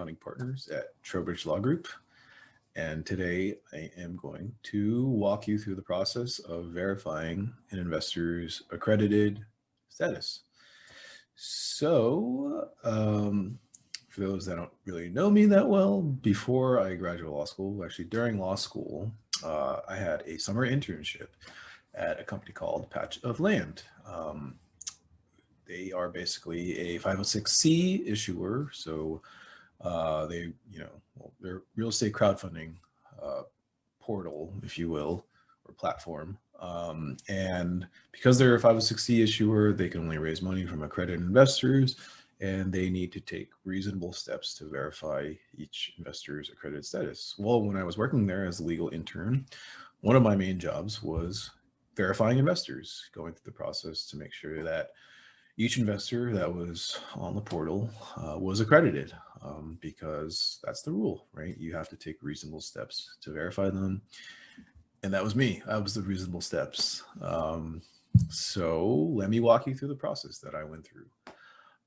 founding partners at Trowbridge Law Group. And today I am going to walk you through the process of verifying an investor's accredited status. For those that don't really know me that well, before I graduated law school, actually during law school, I had a summer internship at a company called Patch of Land. They are basically a 506c issuer, so they're real estate crowdfunding uh, portal, if you will, or platform. And because they're a 506c issuer, they can only raise money from accredited investors, and they need to take reasonable steps to verify each investor's accredited status. Well, when I was working there as a legal intern, one of my main jobs was verifying investors, going through the process to make sure that each investor that was on the portal was accredited, because that's the rule, right? You have to take reasonable steps to verify them. And that was me. I was the reasonable steps. So let me walk you through the process that I went through.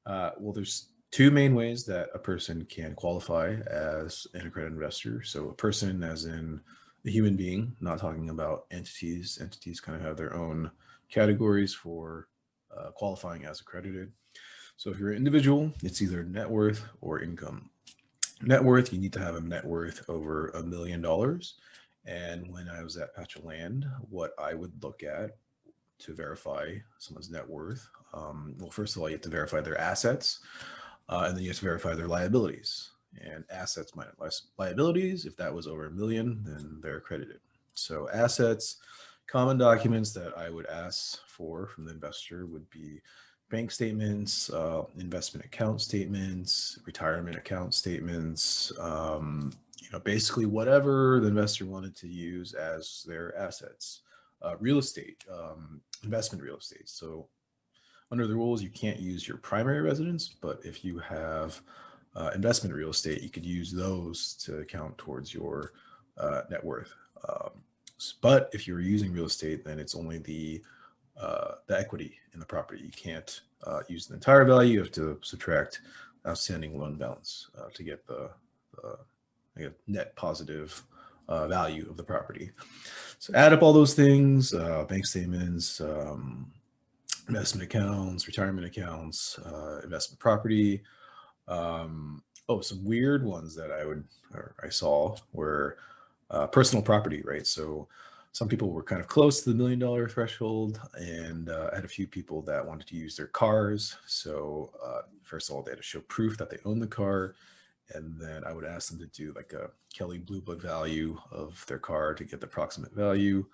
Well, there's two main ways that a person can qualify as an accredited investor. So a person as in a human being, not talking about entities. Entities kind of have their own categories for qualifying as accredited. So if you're an individual, it's either net worth or income. Net worth, you need to have a net worth over $1 million. And when I was at Patch of Land, what I would look at to verify someone's net worth, well, first of all, you have to verify their assets, and then you have to verify their liabilities. And assets minus liabilities, if that was over $1 million, then they're accredited. So assets, common documents that I would ask for from the investor would be bank statements, investment account statements, retirement account statements, basically whatever the investor wanted to use as their assets. Real estate, investment real estate. So under the rules, you can't use your primary residence, but if you have investment real estate, you could use those to count towards your net worth. But if you're using real estate, then it's only the equity in the property. You can't use the entire value. You have to subtract outstanding loan balance to get the net positive value of the property. So add up all those things: bank statements, investment accounts, retirement accounts, investment property. Some weird ones that I saw were personal property, right? So some people were kind of close to the $1 million threshold, and I had a few people that wanted to use their cars. So first of all, they had to show proof that they own the car, and then I would ask them to do like a Kelly Blue Book value of their car to get the approximate value.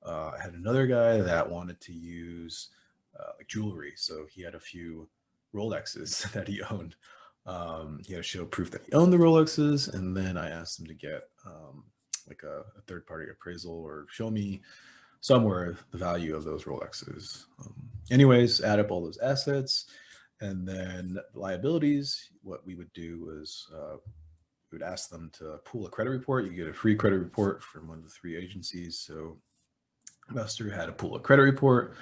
I had another guy that wanted to use like jewelry, so he had a few Rolexes that he owned. He had to show proof that he owned the Rolexes, and then I asked him to get like a third-party appraisal or show me somewhere the value of those Rolexes. Anyways, add up all those assets, and then liabilities. What we would do is we would ask them to pull a credit report. You get a free credit report from one of the three agencies. So investor had to pull a credit report.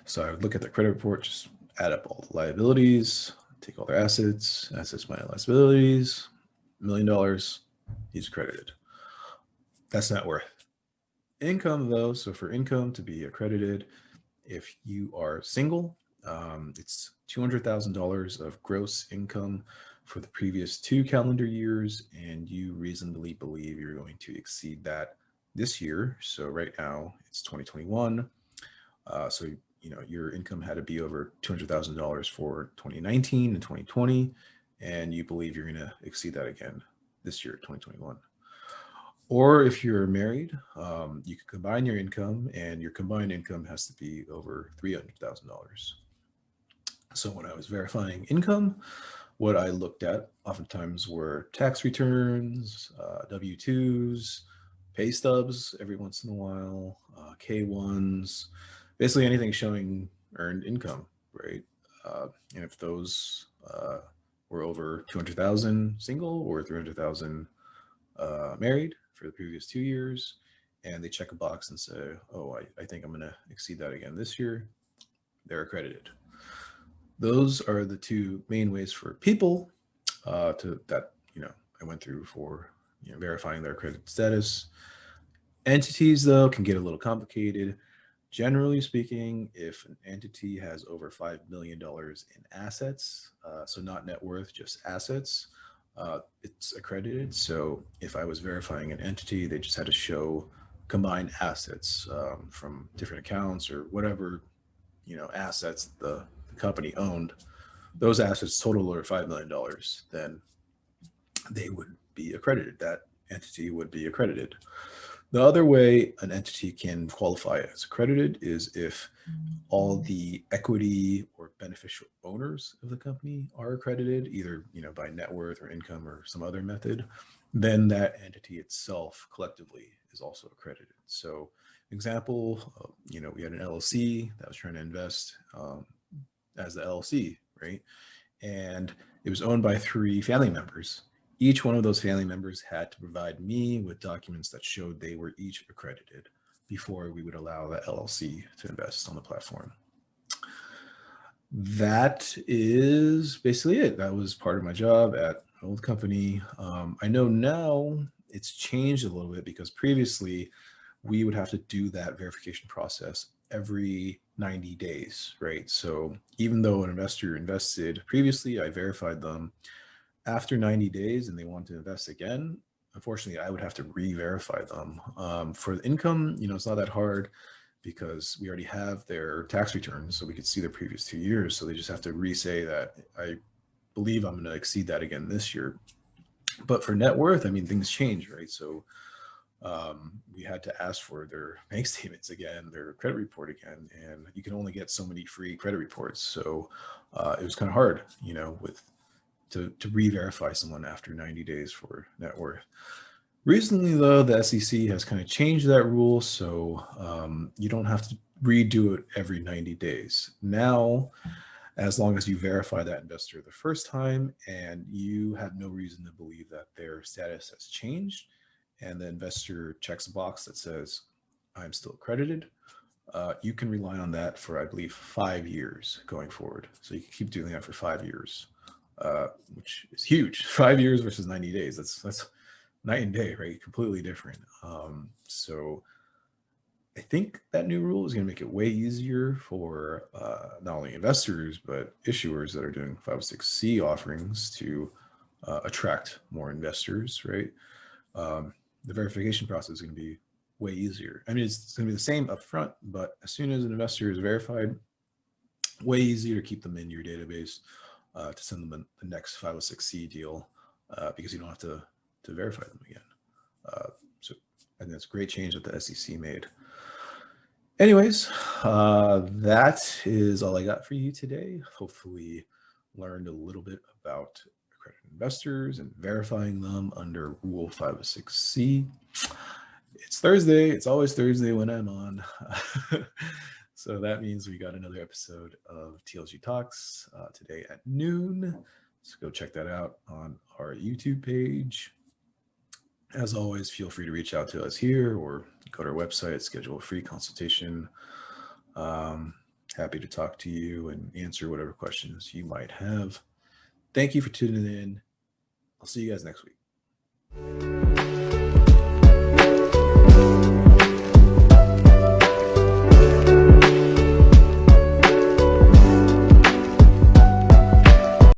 So I would look at the credit report, just add up all the liabilities, take all their assets minus liabilities, $1 million, he's accredited. That's net worth. Income, though, so for income to be accredited, if you are single, it's $200,000 of gross income for the previous 2 calendar years, and you reasonably believe you're going to exceed that this year. So right now it's 2021. So your income had to be over $200,000 for 2019 and 2020, and you believe you're going to exceed that again this year, 2021. Or if you're married, you can combine your income, and your combined income has to be over $300,000. So when I was verifying income, what I looked at oftentimes were tax returns, W-2s, pay stubs every once in a while, K-1s, basically anything showing earned income, right? And if those were over 200,000 single or 300,000 married for the previous 2 years, and they check a box and say, oh, I think I'm going to exceed that again this year, they're accredited. Those are the two main ways for people that I went through for verifying their credit status. Entities, though, can get a little complicated. Generally speaking, if an entity has over $5 million in assets, so not net worth, just assets, it's accredited. So if I was verifying an entity, they just had to show combined assets from different accounts or whatever assets the company owned. Those assets total over $5 million, then they would be accredited. That entity would be accredited. The other way an entity can qualify as accredited is if all the equity or beneficial owners of the company are accredited, either by net worth or income or some other method. Then that entity itself collectively is also accredited. So, example, we had an LLC that was trying to invest as the LLC, right? And it was owned by 3 family members. Each one of those family members had to provide me with documents that showed they were each accredited before we would allow the LLC to invest on the platform. That is basically it. That was part of my job at my old company. I know now it's changed a little bit because previously we would have to do that verification process every 90 days, right? So even though an investor invested previously, I verified them. After 90 days and they want to invest again, unfortunately, I would have to re-verify them. For the income, it's not that hard because we already have their tax returns, so we could see the previous 2 years. So they just have to re-say that I believe I'm going to exceed that again this year. But for net worth, things change, right? So we had to ask for their bank statements again, their credit report again, and you can only get so many free credit reports. So it was kind of hard, to re-verify someone after 90 days for net worth. Recently, though, the SEC has kind of changed that rule, so you don't have to redo it every 90 days. Now, as long as you verify that investor the first time and you have no reason to believe that their status has changed, and the investor checks a box that says, I'm still accredited, you can rely on that for, I believe, 5 years going forward. So you can keep doing that for 5 years. Which is huge. 5 years versus 90 days. That's night and day, right? Completely different. So I think that new rule is going to make it way easier for not only investors, but issuers that are doing 506C offerings to attract more investors, right? The verification process is going to be way easier. It's going to be the same upfront, but as soon as an investor is verified, way easier to keep them in your database. To send them the next 506C deal because you don't have to verify them again. So I think that's a great change that the SEC made. Anyways, that is all I got for you today. Hopefully learned a little bit about accredited investors and verifying them under Rule 506C. It's Thursday. It's always Thursday when I'm on. So that means we got another episode of TLG Talks today at noon. So go check that out on our YouTube page. As always, feel free to reach out to us here or go to our website, schedule a free consultation. Happy to talk to you and answer whatever questions you might have. Thank you for tuning in. I'll see you guys next week.